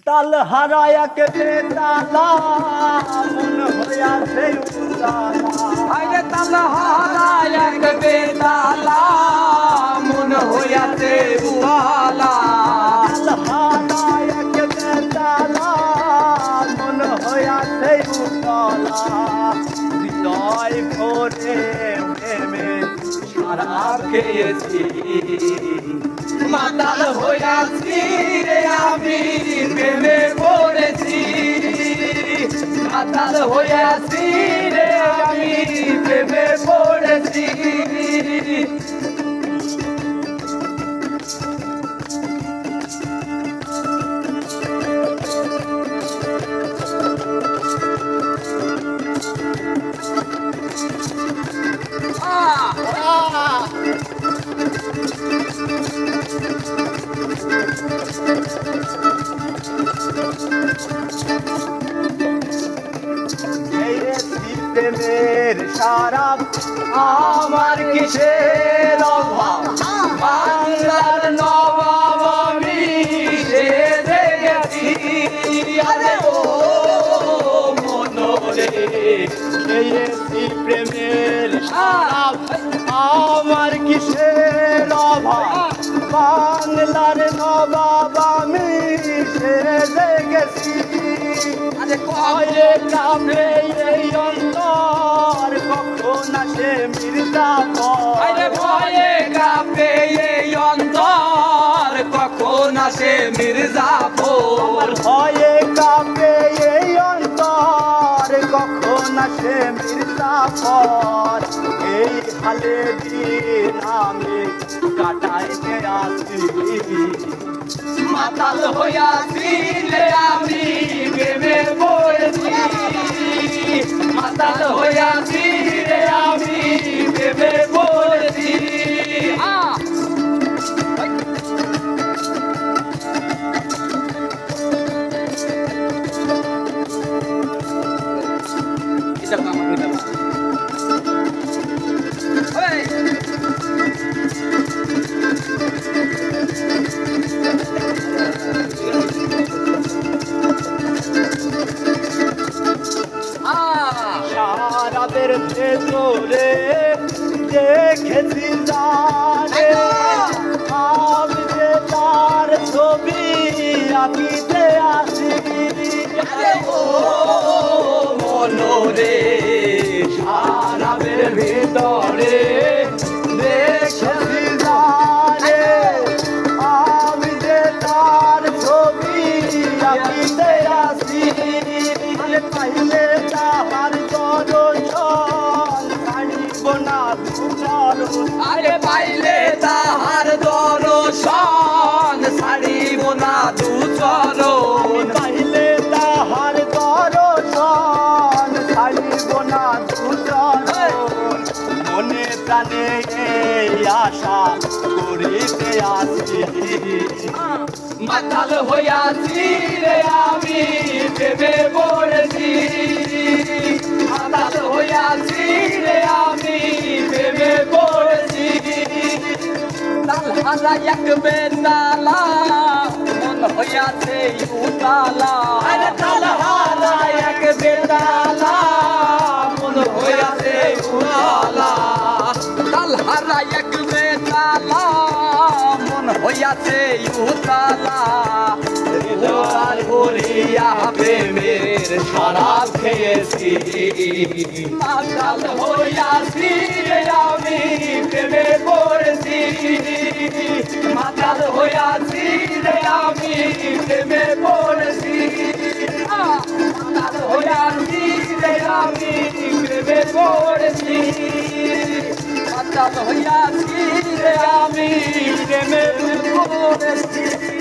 তাল হারায়া কেটে তালা মন হইয়াছে উজালা আরে তাল হারায়া কেটে তালা মন হইয়াছে উজালা তাল হারায়া কেটে তালা মন হইয়াছে উজালা হৃদয় ভরে প্রেমে শরাব খেয়েছি মাতাল হইয়াছি রে আমি প্রেমে পড়েছি মাতাল হইয়াছি রে আমি প্রেমে পড়েছি প্রেমের শরাব আমার কিসের অভাব বাংলার নবাব আমি সেজে গেছি আরে ও মনরে এই প্রেমের শরাব আমার কিসের অভাব বাংলার নবাব আমি সেজে গেছি আরে কয়ে কামে এই অন্তর কখন আসে মির্জাফর আরে ভয়ে কাঁপে এই অন্তর কখন আসে মির্জাফর ভয়ে কাঁপে এই অন্তর কখন আসে মির্জাফর এই হালে দিন আমি কাটাইতে আসি মাতাল হইয়াছি রে আমি প্রেমে পড়েছি মাতাল হইয়াছি রে আমি প্রেমে পড়েছি শরাবের ভেতরে দেখেছি জানে আমি যে তার ছবি আঁকিতে আসি ও মনরে শরাবের ভেতরে দেখেছি জানে আমি যে তার ছবি আঁকিতে আসি পাইলে তাহার দর্শন ছাড়িব না চরণ আরে পাইলে তাহার দর্শন ছাড়িব না দু চরণ পাইলে তাহার দর্শন ছাড়িব না দু চরণ মনে প্রাণে এই আশা করিতে আসি মাতাল হইয়াছি রে আমি প্রেমে পড়েছি মাতাল হইয়াছি রে আমি প্রেমে পড়েছি তাল হারা এক বেতালা মন হইয়াছে উতালা আরে তাল হারা এক বেতালা মন হইয়াছে উতালা তাল হারা এক বেতালা মন হইয়াছে উতালা হৃদয় ভরিয়া প্রেমের শরাব খেয়েছি মাতাল হইয়াছি রে আমি প্রেমে পড়েছি মাতাল হইয়াছি রে আমি প্রেমে পড়েছি মাতাল হইয়াছি রে আমি প্রেমে পড়েছি মাতাল হইয়াছি রে আমি প্রেমে পড়েছি